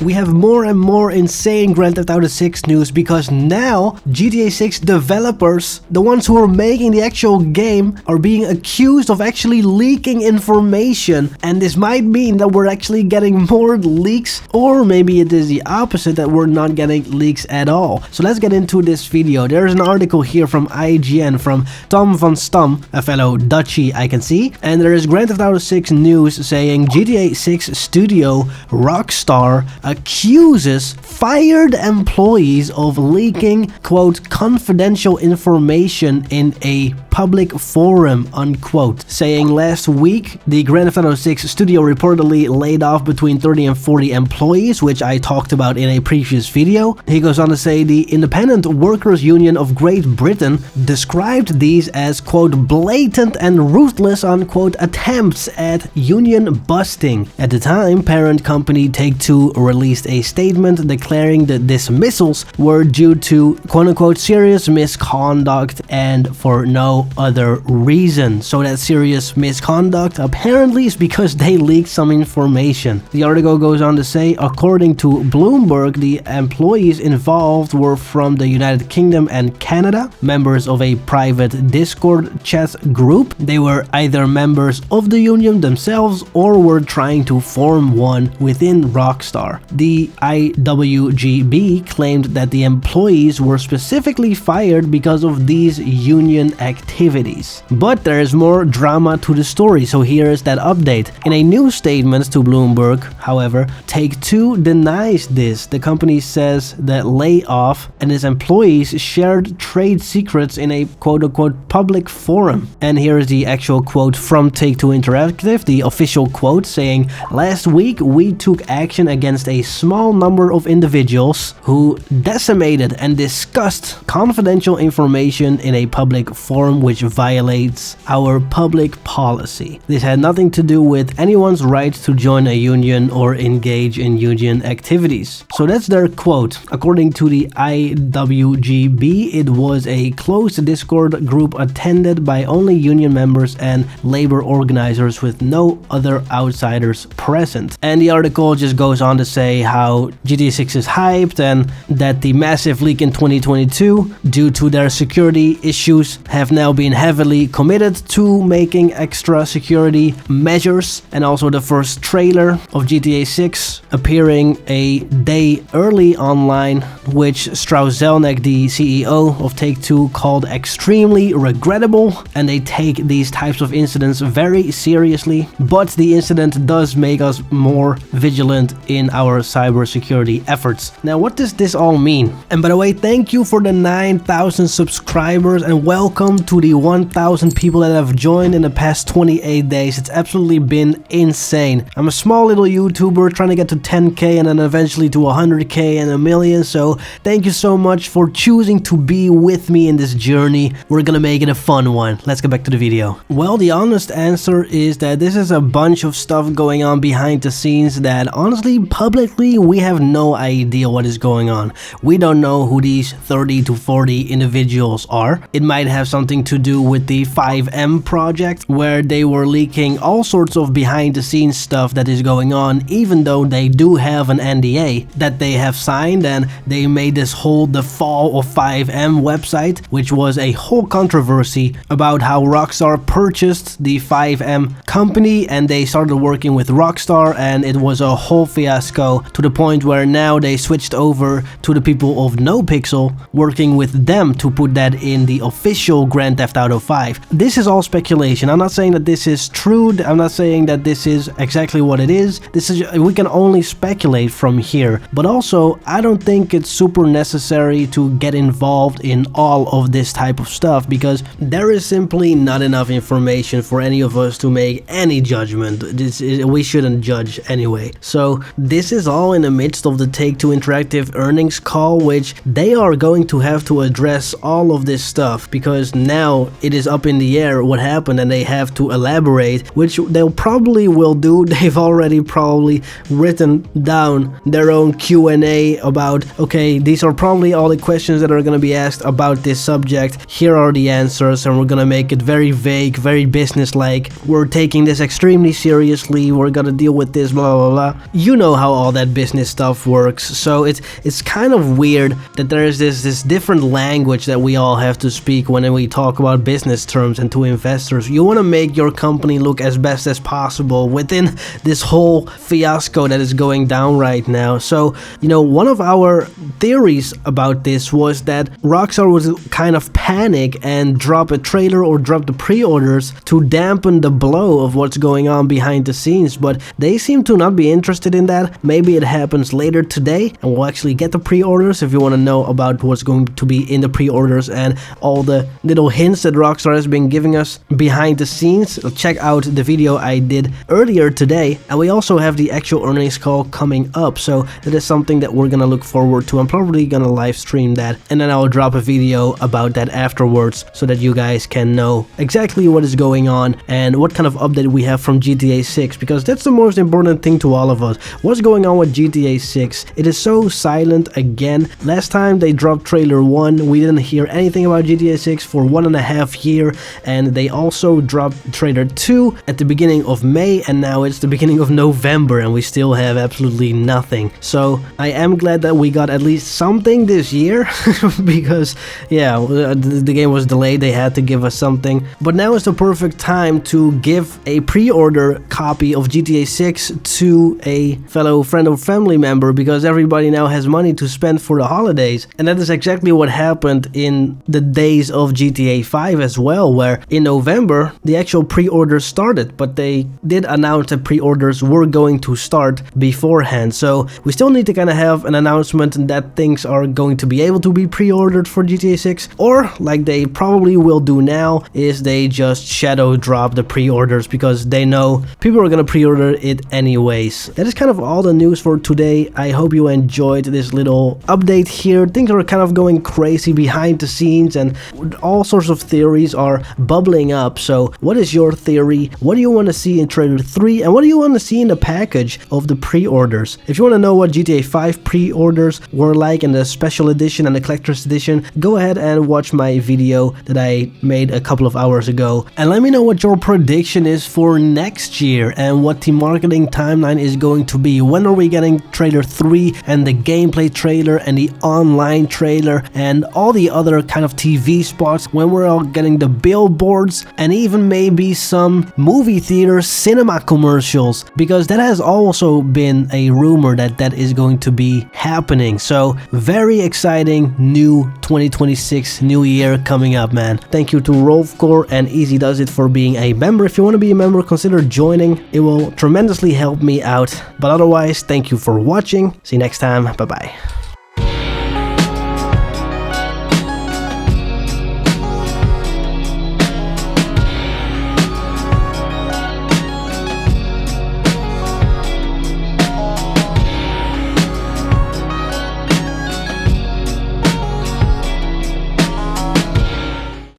we have more and more insane Grand Theft Auto 6 news, because now GTA 6 developers, the ones who are making the actual game, are being accused of actually leaking information, and this might mean that we're actually getting more leaks, or maybe it is the opposite, that we're not getting leaks at all. So let's get into this video. There's an article here from IGN from Tom van Stam, a fellow Dutchie I can see, and there is Grand Theft Auto 6 news saying GTA 6 studio Rockstar accuses fired employees of leaking, quote, confidential information in a public forum, unquote, saying last week the Grand Theft Auto 6 studio reportedly laid off between 30 and 40 employees, which I talked about in a previous video. He goes on to say the Independent Workers Union of Great Britain described these as, quote, blatant and ruthless, unquote, attempts at union busting. At the time, parent company Take-Two released a statement declaring the dismissals were due to, quote unquote, serious misconduct and for no other reason. So that serious misconduct apparently is because they leaked some information. The article goes on to say, according to Bloomberg, the employees involved were from the United Kingdom and Canada, members of a private Discord chat group. They were either members of the union themselves or were trying to form one within Rockstar. The IWGB claimed that the employees were specifically fired because of these union activities. But there is more drama to the story, so here is that update. In a new statement to Bloomberg, however, Take-Two denies this. The company says that layoff and its employees shared trade secrets in a quote-unquote public forum. And here is the actual quote from Take-Two Interactive, the official quote, saying, last week we took action against a small number of individuals who decimated and discussed confidential information in a public forum which violates our public policy. This had nothing to do with anyone's right to join a union or engage in union activities. So that's their quote. According to the IWGB, it was a closed Discord group attended by only union members and labor organizers with no other outsiders present. And the article just goes on to say how GTA 6 is hyped and that the massive leak in 2022, due to their security issues, have now been heavily committed to making extra security measures, and also the first trailer of GTA 6 appearing a day early online, which Strauss-Zelnick, the CEO of Take-Two, called extremely regrettable, and they take these types of incidents very seriously. But the incident does make us more vigilant in our cybersecurity efforts. Now, what does this all mean? And by the way, thank you for the 9,000 subscribers and welcome to the 1,000 people that have joined in the past 28 days. It's absolutely been insane. I'm a small little YouTuber trying to get to 10k and then eventually to 100k and a million, so thank you so much for choosing to be with me in this journey. We're gonna make it a fun one. Let's get back to the video. Well, the honest answer is that this is a bunch of stuff going on behind the scenes that honestly, publicly, we have no idea what is going on. We don't know who these 30 to 40 individuals are. It might have something to do with the 5M project, where they were leaking all sorts of behind the scenes stuff that is going on, even though they do have an NDA that they have signed, and they made this whole The Fall of 5M website, which was a whole controversy about how Rockstar purchased the 5M company and they started working with Rockstar, and it was a whole fiasco to the point where now they switched over to the people of NoPixel, working with them to put that in the official Grand Theft Auto 5. This is all speculation. I'm not saying that this is true. I'm not saying that this is exactly what it is. We can only speculate from here. But also, I don't think it's super necessary to get involved in all of this type of stuff, because there is simply not enough information for any of us to make any judgment. We shouldn't judge anyway. So this is all in the midst of the Take-Two Interactive earnings call, which they are going to have to address all of this stuff, because now it is up in the air what happened and they have to elaborate, which they'll probably will do. They've already probably written down their own Q&A about, okay, these are probably all the questions that are going to be asked about this subject. Here are the answers, and we're going to make it very vague, very business-like. We're taking this extremely seriously. We're going to deal with this, blah, blah, blah. You know how all that business stuff works. So it's kind of weird that there is this different language that we all have to speak when we talk about business terms and to investors. You want to make your company look as best as possible within this whole fiasco that is going down right now. So, you know, one of our theories about this was that Rockstar would kind of panic and drop a trailer or drop the pre-orders to dampen the blow of what's going on behind the scenes, but they seem to not be interested in that. Maybe it happens later today and we'll actually get the pre-orders. If you want to know about what's going to be in the pre-orders and all the little hints that Rockstar has been giving us behind the scenes, check out the video I did earlier today. And we also have the actual earnings call coming up, so that is something that we're gonna look forward to. I'm probably gonna live stream that, and then I'll drop a video about that afterwards so that you guys can know exactly what is going on and what kind of update we have from GTA 6, because that's the most important thing to all of us. What's going on with GTA 6? It is so silent again. Last time they dropped trailer 1, we didn't hear anything about GTA 6 for 1.5 years, and they also dropped trailer 2 at the beginning of May, and now it's the beginning of November and we still have absolutely nothing. So I am glad that we got at least something this year because yeah, the game was delayed, they had to give us something. But now is the perfect time to give a pre-order copy of GTA 6 to a fellow friend or family member, because everybody now has money to spend for the holidays. And that is exactly what happened in the days of GTA 5 as well, where in November the actual pre-orders started, but they did announce that pre-orders were going to start beforehand. So we still need to kind of have an announcement that things are going to be able to be pre-ordered for GTA 6, or like they probably will do now, is they just shadow drop the pre-orders because they know people are gonna pre-order it anyways. That is kind of all the news for today. I hope you enjoyed this little update here. Things are kind of going crazy behind the scenes and all sorts of theories are bubbling up. So what is your theory? What do you want to see in trailer 3, and what do you want to see in the package of the pre-orders? If you want to know what GTA 5 pre-orders were like in the special edition and the collector's edition, go ahead and watch my video that I made a couple of hours ago, and let me know what your prediction is for next year and what the marketing timeline is going to be. When are we getting trailer 3 and the gameplay trailer and the online trailer and all the other kind of TV spots? When we're all getting the billboards and even maybe some movie theater cinema commercials, because that has also been a rumor that is going to be happening. So very exciting new 2026 new year coming up, man. Thank you to Rolfcore and Easy Does It for being a member. If you want to be a member, consider joining. It will tremendously help me out. But otherwise, thank you for watching. See you next time. Bye bye.